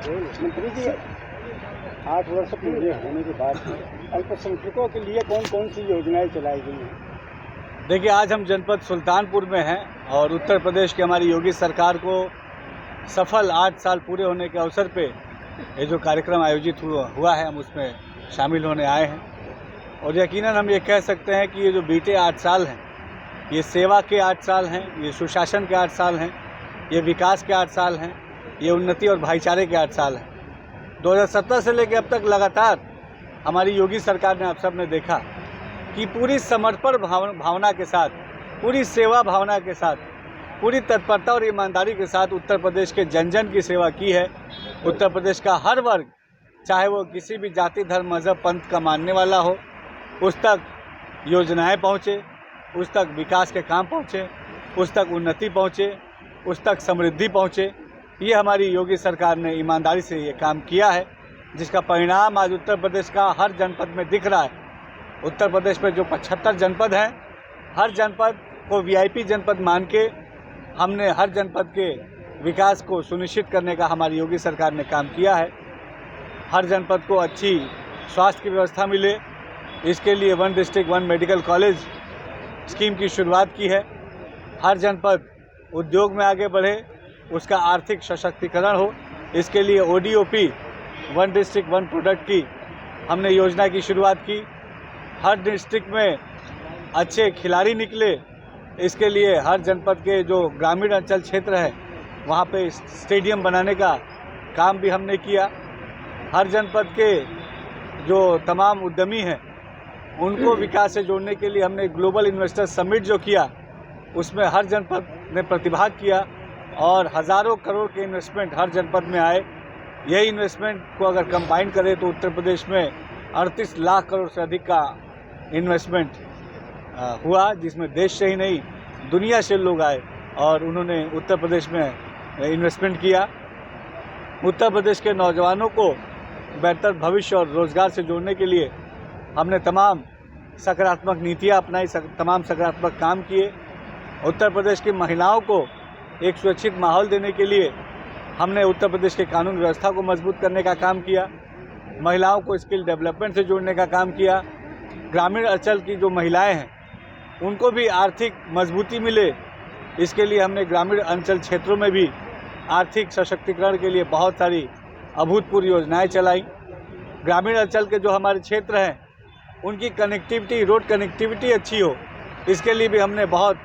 मंत्री जी, 8 वर्ष पूरे होने के बाद अल्पसंख्यकों के लिए कौन कौन सी योजनाएं चलाई गई हैं? देखिए, आज हम जनपद सुल्तानपुर में हैं और उत्तर प्रदेश की हमारी योगी सरकार को सफल 8 साल पूरे होने के अवसर पे ये जो कार्यक्रम आयोजित हुआ है, हम उसमें शामिल होने आए हैं। और यकीनन हम ये कह सकते हैं कि ये जो बीते 8 साल हैं, ये सेवा के 8 साल हैं, ये सुशासन के 8 साल हैं, ये विकास के 8 साल हैं, ये उन्नति और भाईचारे के 8 साल हैं। 2017 से लेकर अब तक लगातार हमारी योगी सरकार ने, आप सब ने देखा कि पूरी समर्पण भावना के साथ, पूरी सेवा भावना के साथ, पूरी तत्परता और ईमानदारी के साथ उत्तर प्रदेश के जन जन की सेवा की है। उत्तर प्रदेश का हर वर्ग, चाहे वो किसी भी जाति, धर्म, मज़हब, पंथ का मानने वाला हो, उस तक योजनाएं पहुँचे, उस तक विकास के काम पहुँचे, उस तक उन्नति पहुँचे, उस तक समृद्धि पहुँचे। ये हमारी योगी सरकार ने ईमानदारी से ये काम किया है, जिसका परिणाम आज उत्तर प्रदेश का हर जनपद में दिख रहा है। उत्तर प्रदेश में जो 75 जनपद हैं, हर जनपद को वीआईपी जनपद मान के हमने हर जनपद के विकास को सुनिश्चित करने का हमारी योगी सरकार ने काम किया है। हर जनपद को अच्छी स्वास्थ्य की व्यवस्था मिले, इसके लिए 1 डिस्ट्रिक्ट 1 मेडिकल कॉलेज स्कीम की शुरुआत की है। हर जनपद उद्योग में आगे बढ़े, उसका आर्थिक सशक्तिकरण हो, इसके लिए ODOP 1 डिस्ट्रिक्ट 1 प्रोडक्ट की हमने योजना की शुरुआत की। हर डिस्ट्रिक्ट में अच्छे खिलाड़ी निकले, इसके लिए हर जनपद के जो ग्रामीण अंचल क्षेत्र है, वहाँ पे स्टेडियम बनाने का काम भी हमने किया। हर जनपद के जो तमाम उद्यमी हैं, उनको विकास से जोड़ने के लिए हमने ग्लोबल इन्वेस्टर समिट जो किया, उसमें हर जनपद ने प्रतिभाग किया और हज़ारों करोड़ के इन्वेस्टमेंट हर जनपद में आए। यही इन्वेस्टमेंट को अगर कंबाइन करें तो उत्तर प्रदेश में 38 लाख करोड़ से अधिक का इन्वेस्टमेंट हुआ, जिसमें देश से ही नहीं दुनिया से लोग आए और उन्होंने उत्तर प्रदेश में इन्वेस्टमेंट किया। उत्तर प्रदेश के नौजवानों को बेहतर भविष्य और रोज़गार से जोड़ने के लिए हमने तमाम सकारात्मक नीतियाँ अपनाई, तमाम सकारात्मक काम किए। उत्तर प्रदेश की महिलाओं को एक सुरक्षित माहौल देने के लिए हमने उत्तर प्रदेश के कानून व्यवस्था को मजबूत करने का काम किया, महिलाओं को स्किल डेवलपमेंट से जोड़ने का काम किया। ग्रामीण अंचल की जो महिलाएं हैं, उनको भी आर्थिक मजबूती मिले, इसके लिए हमने ग्रामीण अंचल क्षेत्रों में भी आर्थिक सशक्तिकरण के लिए बहुत सारी अभूतपूर्व योजनाएं चलाई। ग्रामीण अंचल के जो हमारे क्षेत्र हैं, उनकी कनेक्टिविटी, रोड कनेक्टिविटी अच्छी हो, इसके लिए भी हमने बहुत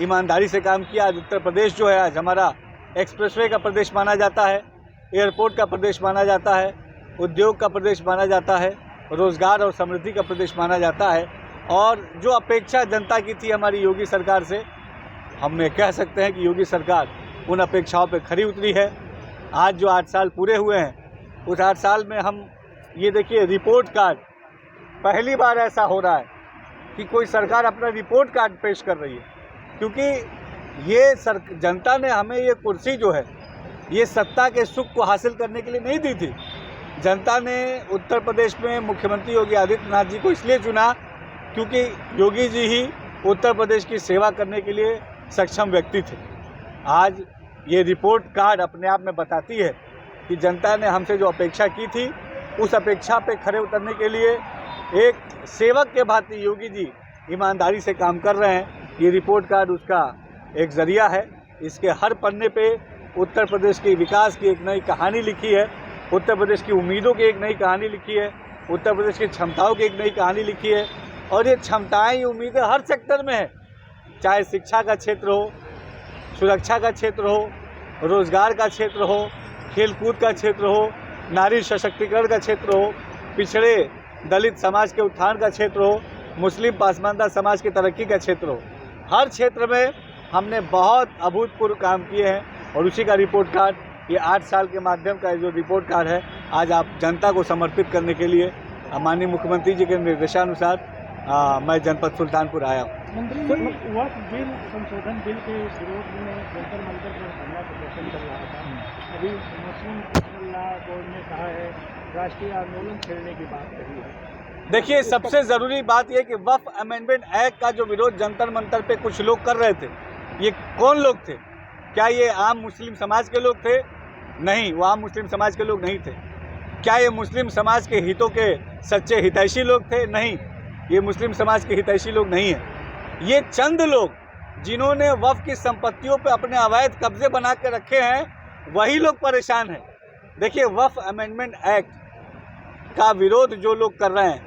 ईमानदारी से काम किया। आज उत्तर प्रदेश जो है, आज हमारा एक्सप्रेसवे का प्रदेश माना जाता है, एयरपोर्ट का प्रदेश माना जाता है, उद्योग का प्रदेश माना जाता है, रोज़गार और समृद्धि का प्रदेश माना जाता है। और जो अपेक्षा जनता की थी हमारी योगी सरकार से, हमने कह सकते हैं कि योगी सरकार उन अपेक्षाओं पे खरी उतरी है। आज जो 8 साल पूरे हुए हैं, उस 8 साल में हम ये देखिए, रिपोर्ट कार्ड, पहली बार ऐसा हो रहा है कि कोई सरकार अपना रिपोर्ट कार्ड पेश कर रही है, क्योंकि ये जनता ने हमें ये कुर्सी जो है, ये सत्ता के सुख को हासिल करने के लिए नहीं दी थी। जनता ने उत्तर प्रदेश में मुख्यमंत्री योगी आदित्यनाथ जी को इसलिए चुना क्योंकि योगी जी ही उत्तर प्रदेश की सेवा करने के लिए सक्षम व्यक्ति थे। आज ये रिपोर्ट कार्ड अपने आप में बताती है कि जनता ने हमसे जो अपेक्षा की थी, उस अपेक्षा पे खरे उतरने के लिए एक सेवक के भांति योगी जी ईमानदारी से काम कर रहे हैं। ये रिपोर्ट कार्ड उसका एक ज़रिया है। इसके हर पन्ने पे उत्तर प्रदेश के विकास की एक नई कहानी लिखी है, उत्तर प्रदेश की उम्मीदों की एक नई कहानी लिखी है, उत्तर प्रदेश की क्षमताओं की एक नई कहानी लिखी है। और ये क्षमताएं, उम्मीदें हर सेक्टर में है, चाहे शिक्षा का क्षेत्र हो, सुरक्षा का क्षेत्र हो, रोज़गार का क्षेत्र हो, खेलकूद का क्षेत्र हो, नारी सशक्तिकरण का क्षेत्र हो, पिछड़े दलित समाज के उत्थान का क्षेत्र हो, मुस्लिम पासमानदा समाज की तरक्की का क्षेत्र हो। हर क्षेत्र में हमने बहुत अभूतपूर्व काम किए हैं और उसी का रिपोर्ट कार्ड, ये 8 साल के माध्यम का जो रिपोर्ट कार्ड है, आज आप जनता को समर्पित करने के लिए माननीय मुख्यमंत्री जी के निर्देशानुसार मैं जनपद सुल्तानपुर आया हूँ। मंत्री जी, वक्फ बिल संशोधन बिल के विरोध में जंतर मंतर पर धरना प्रदर्शन कर रहा था। अभी मुस्लिम पर्सनल बोर्ड ने कहा है, राष्ट्रीय आंदोलन छेड़ने की बात कही है। देखिए, सबसे ज़रूरी बात यह कि वक्फ अमेंडमेंट एक्ट का जो विरोध जंतर मंतर पे कुछ लोग कर रहे थे, ये कौन लोग थे? क्या ये आम मुस्लिम समाज के लोग थे नहीं, वो आम मुस्लिम समाज के लोग नहीं थे। क्या ये मुस्लिम समाज के हितों के सच्चे हितैषी लोग थे? नहीं, ये मुस्लिम समाज के हितैषी लोग नहीं हैं। ये चंद लोग जिन्होंने वक्फ की संपत्तियों पे अपने अवैध कब्जे बना के रखे हैं, वही लोग परेशान हैं। देखिए, वक्फ अमेंडमेंट एक्ट का विरोध जो लोग कर रहे हैं,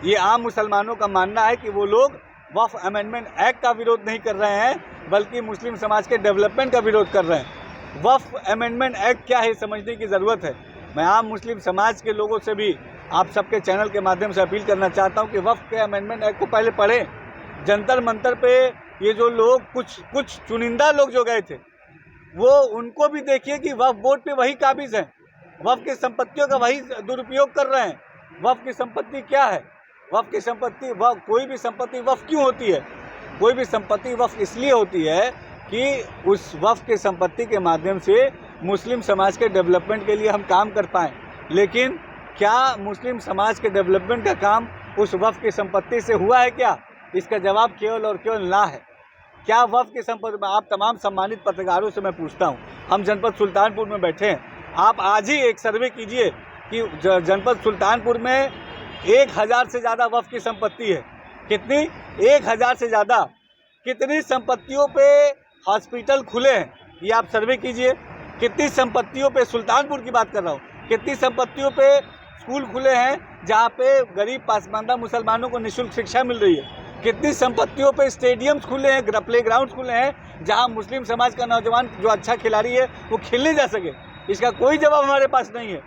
ये आम मुसलमानों का मानना है कि वो लोग वक्फ अमेंडमेंट एक्ट का विरोध नहीं कर रहे हैं, बल्कि मुस्लिम समाज के डेवलपमेंट का विरोध कर रहे हैं। वक्फ अमेंडमेंट एक्ट क्या है समझने की ज़रूरत है। मैं आम मुस्लिम समाज के लोगों से भी आप सबके चैनल के माध्यम से अपील करना चाहता हूं कि वक्फ के अमेंडमेंट एक्ट को पहले पढ़ें। जंतर मंतर पे ये जो लोग कुछ चुनिंदा लोग जो गए थे, वो उनको भी देखिए कि वक्फ बोर्ड पे वही काबिज हैं, वक्फ की संपत्तियों का वही दुरुपयोग कर रहे हैं। वक्फ की संपत्ति क्या है? वक्फ की संपत्ति, कोई भी संपत्ति वक्फ क्यों होती है? कोई भी संपत्ति वक्फ इसलिए होती है कि उस वक्फ की संपत्ति के माध्यम से मुस्लिम समाज के डेवलपमेंट के लिए हम काम कर पाएँ। लेकिन क्या मुस्लिम समाज के डेवलपमेंट का काम उस वक्फ की संपत्ति से हुआ है क्या? इसका जवाब केवल और केवल ना है। क्या वक्फ की संपत्ति, आप तमाम सम्मानित पत्रकारों से मैं पूछता हूँ, हम जनपद सुल्तानपुर में बैठे हैं, आप आज ही एक सर्वे कीजिए कि जनपद सुल्तानपुर में 1000 से ज़्यादा वक्फ की संपत्ति है। कितनी? 1000 से ज़्यादा। कितनी संपत्तियों पे हॉस्पिटल खुले हैं, ये आप सर्वे कीजिए। कितनी संपत्तियों पे, सुल्तानपुर की बात कर रहा हूँ, कितनी संपत्तियों पे स्कूल खुले हैं जहाँ पे गरीब पासमानदा मुसलमानों को निःशुल्क शिक्षा मिल रही है। कितनी संपत्तियों पे स्टेडियम्स खुले हैं, प्ले ग्राउंड खुले हैं जहाँ मुस्लिम समाज का नौजवान जो अच्छा खिलाड़ी है वो खेलने जा सके। इसका कोई जवाब हमारे पास नहीं है।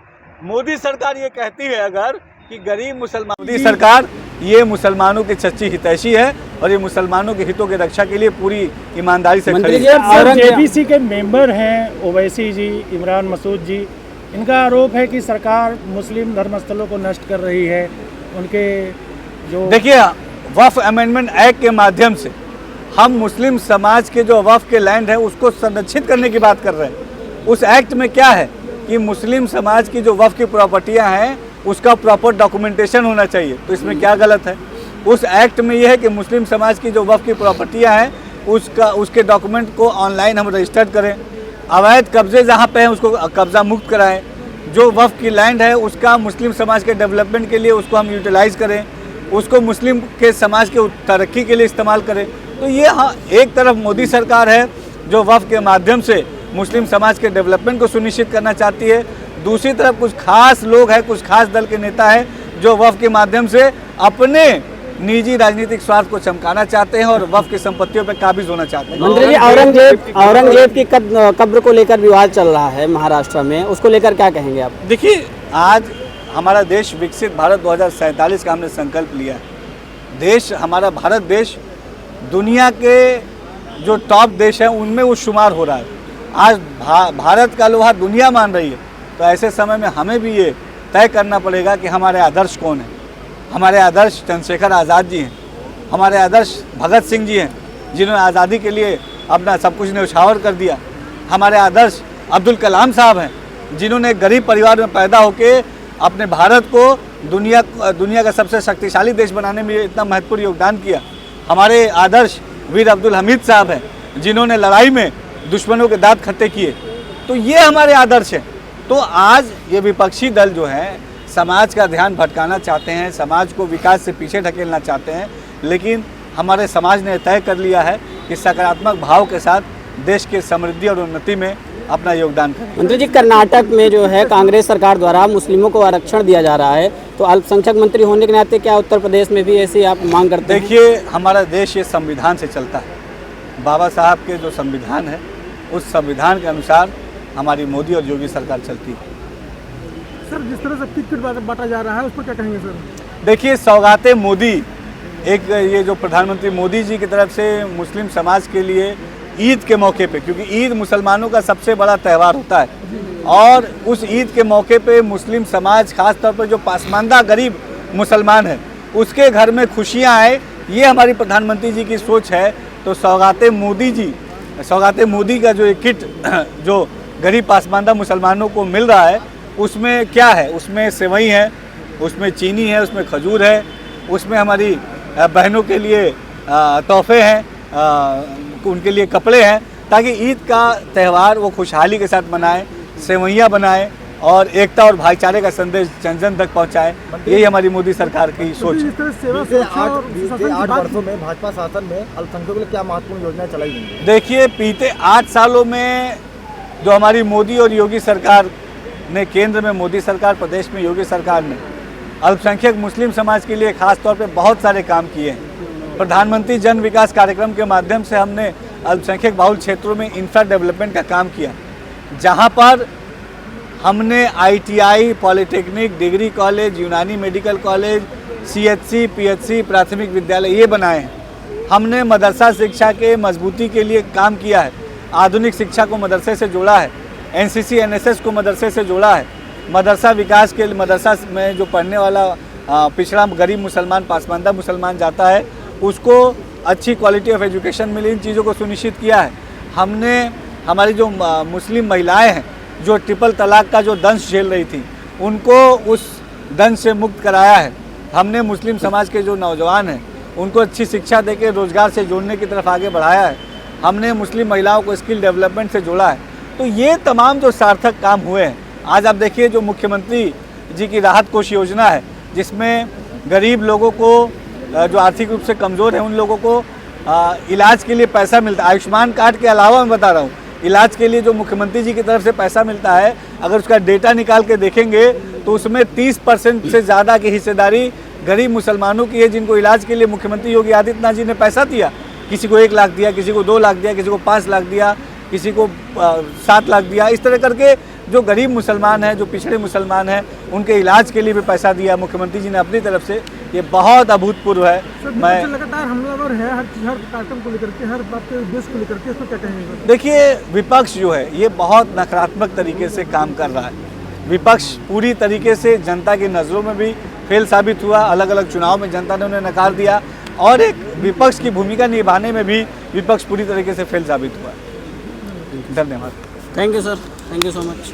मोदी सरकार ये कहती है अगर कि गरीब मुसलमान, मोदी सरकार ये मुसलमानों की सच्ची हितैषी है और ये मुसलमानों के हितों की रक्षा के लिए पूरी ईमानदारी से खड़ी है। जेबीसी के मेंबर हैं ओवैसी जी, इमरान मसूद जी, इनका आरोप है कि सरकार मुस्लिम धर्मस्थलों को नष्ट कर रही है। उनके जो, देखिए, वक्फ अमेंडमेंट एक्ट के माध्यम से हम मुस्लिम समाज के जो वक्फ के लैंड है उसको संरक्षित करने की बात कर रहे हैं। उस एक्ट में क्या है कि मुस्लिम समाज की जो वक्फ की प्रॉपर्टियां हैं उसका प्रॉपर डॉक्यूमेंटेशन होना चाहिए। तो इसमें क्या गलत है? उस एक्ट में यह है कि मुस्लिम समाज की जो वक्फ की प्रॉपर्टियां हैं उसके डॉक्यूमेंट को ऑनलाइन हम रजिस्टर्ड करें। अवैध कब्जे जहाँ पे हैं उसको कब्जा मुक्त कराएं। जो वक्फ की लैंड है उसका मुस्लिम समाज के डेवलपमेंट के लिए उसको हम यूटिलाइज़ करें, उसको मुस्लिम के समाज के तरक्की के लिए इस्तेमाल करें। तो ये हाँ, एक तरफ मोदी सरकार है जो वक्फ के माध्यम से मुस्लिम समाज के डेवलपमेंट को सुनिश्चित करना चाहती है, दूसरी तरफ कुछ खास लोग हैं, कुछ खास दल के नेता हैं जो वक्फ के माध्यम से अपने निजी राजनीतिक स्वार्थ को चमकाना चाहते हैं और वक्फ की संपत्तियों पर काबिज होना चाहते हैं। मंत्री जी, औरंगजेब की कब्र को लेकर विवाद चल रहा है महाराष्ट्र में, उसको लेकर क्या कहेंगे आप? देखिए, आज हमारा देश विकसित भारत 2047 का हमने संकल्प लिया है। देश, हमारा भारत देश दुनिया के जो टॉप देश हैं उनमें वो शुमार हो रहा है। आज भारत का लोहा दुनिया मान रही है, तो ऐसे समय में हमें भी ये तय करना पड़ेगा कि हमारे आदर्श कौन है। हमारे आदर्श चंद्रशेखर आज़ाद जी हैं, हमारे आदर्श भगत सिंह जी हैं जिन्होंने आज़ादी के लिए अपना सब कुछ न्यौछावर कर दिया। हमारे आदर्श अब्दुल कलाम साहब हैं जिन्होंने गरीब परिवार में पैदा होकर अपने भारत को दुनिया का सबसे शक्तिशाली देश बनाने में इतना महत्वपूर्ण योगदान किया। हमारे आदर्श वीर अब्दुल हमीद साहब हैं जिन्होंने लड़ाई में दुश्मनों के दांत खट्टे किए। तो ये हमारे आदर्श हैं। तो आज ये विपक्षी दल जो हैं समाज का ध्यान भटकाना चाहते हैं, समाज को विकास से पीछे ढकेलना चाहते हैं, लेकिन हमारे समाज ने तय कर लिया है कि सकारात्मक भाव के साथ देश की समृद्धि और उन्नति में अपना योगदान करें। मंत्री जी, कर्नाटक में जो है कांग्रेस सरकार द्वारा मुस्लिमों को आरक्षण दिया जा रहा है, तो अल्पसंख्यक मंत्री होने के नाते क्या उत्तर प्रदेश में भी ऐसी आप मांग करते हैं? देखिए, हमारा देश ये संविधान से चलता है। बाबा साहब के जो संविधान है उस संविधान के अनुसार हमारी मोदी और योगी सरकार चलती है। सर, जिस तरह से टिकट बांटा जा रहा है उस पर क्या कहेंगे सर? देखिए, सौगाते मोदी, एक ये जो प्रधानमंत्री मोदी जी की तरफ से मुस्लिम समाज के लिए ईद के मौके पे, क्योंकि ईद मुसलमानों का सबसे बड़ा त्यौहार होता है, और उस ईद के मौके पे मुस्लिम समाज, खास तौर पर जो पासमानदा गरीब मुसलमान है, उसके घर में खुशियां आए, ये हमारी प्रधानमंत्री जी की सोच है। तो सौगाते मोदी का जो एक किट जो गरीब पासमानदा मुसलमानों को मिल रहा है, उसमें क्या है? उसमें सेवई है, उसमें चीनी है, उसमें खजूर है, उसमें हमारी बहनों के लिए तोहफे हैं, उनके लिए कपड़े हैं, ताकि ईद का त्यौहार वो खुशहाली के साथ मनाएं, सेवैयाँ बनाए और एकता और भाईचारे का संदेश जन जन तक पहुँचाए। यही हमारी मोदी सरकार की सोच है। बीते 8 वर्षों में भाजपा शासन में अल्पसंख्यकों के लिए क्या महत्वपूर्ण योजनाएं चलाई गई हैं? देखिए, बीते 8 सालों में जो हमारी मोदी और योगी सरकार ने, केंद्र में मोदी सरकार, प्रदेश में योगी सरकार ने अल्पसंख्यक मुस्लिम समाज के लिए खास तौर पे बहुत सारे काम किए हैं। प्रधानमंत्री जन विकास कार्यक्रम के माध्यम से हमने अल्पसंख्यक बहुल क्षेत्रों में इंफ्रा डेवलपमेंट का काम किया, जहां पर हमने ITI, पॉलिटेक्निक, डिग्री कॉलेज, यूनानी मेडिकल कॉलेज, CHC, PHC, प्राथमिक विद्यालय ये बनाए हैं। हमने मदरसा शिक्षा के मजबूती के लिए काम किया है, आधुनिक शिक्षा को मदरसे से जोड़ा है, NCC, NSS को मदरसे से जोड़ा है। मदरसा विकास के लिए मदरसा में जो पढ़ने वाला पिछड़ा गरीब मुसलमान, पासमानदा मुसलमान जाता है, उसको अच्छी क्वालिटी ऑफ एजुकेशन मिले, इन चीज़ों को सुनिश्चित किया है। हमने हमारी जो मुस्लिम महिलाएं हैं जो ट्रिपल तलाक का जो दंश झेल रही थी, उनको उस दंश से मुक्त कराया है। हमने मुस्लिम समाज के जो नौजवान हैं उनको अच्छी शिक्षा देकर रोज़गार से जोड़ने की तरफ आगे बढ़ाया है। हमने मुस्लिम महिलाओं को स्किल डेवलपमेंट से जोड़ा है। तो ये तमाम जो सार्थक काम हुए हैं, आज आप देखिए जो मुख्यमंत्री जी की राहत कोष योजना है, जिसमें गरीब लोगों को, जो आर्थिक रूप से कमज़ोर हैं, उन लोगों को इलाज के लिए पैसा मिलता है। आयुष्मान कार्ड के अलावा मैं बता रहा हूँ, इलाज के लिए जो मुख्यमंत्री जी की तरफ से पैसा मिलता है, अगर उसका डेटा निकाल के देखेंगे तो उसमें 30% से ज़्यादा की हिस्सेदारी गरीब मुसलमानों की है, जिनको इलाज के लिए मुख्यमंत्री योगी आदित्यनाथ जी ने पैसा दिया। किसी को 1 लाख दिया, किसी को 2 लाख दिया, किसी को 5 लाख दिया, किसी को 7 लाख दिया। इस तरह करके जो गरीब मुसलमान हैं, जो पिछड़े मुसलमान हैं, उनके इलाज के लिए भी पैसा दिया मुख्यमंत्री जी ने अपनी तरफ से। ये बहुत अभूतपूर्व है। मैं लगातार हमलावर है हर कार्यक्रम को लेकर के, हर बात के उद्देश्य को लेकर के, इसमें क्या कहेंगे? देखिए, विपक्ष जो है ये बहुत नकारात्मक तरीके से काम कर रहा है। विपक्ष पूरी तरीके से जनता की नज़रों में भी फेल साबित हुआ। अलग अलग चुनाव में जनता ने उन्हें नकार दिया और एक विपक्ष की भूमिका निभाने में भी विपक्ष पूरी तरीके से फेल साबित हुआ। धन्यवाद। Thank you sir, thank you so much.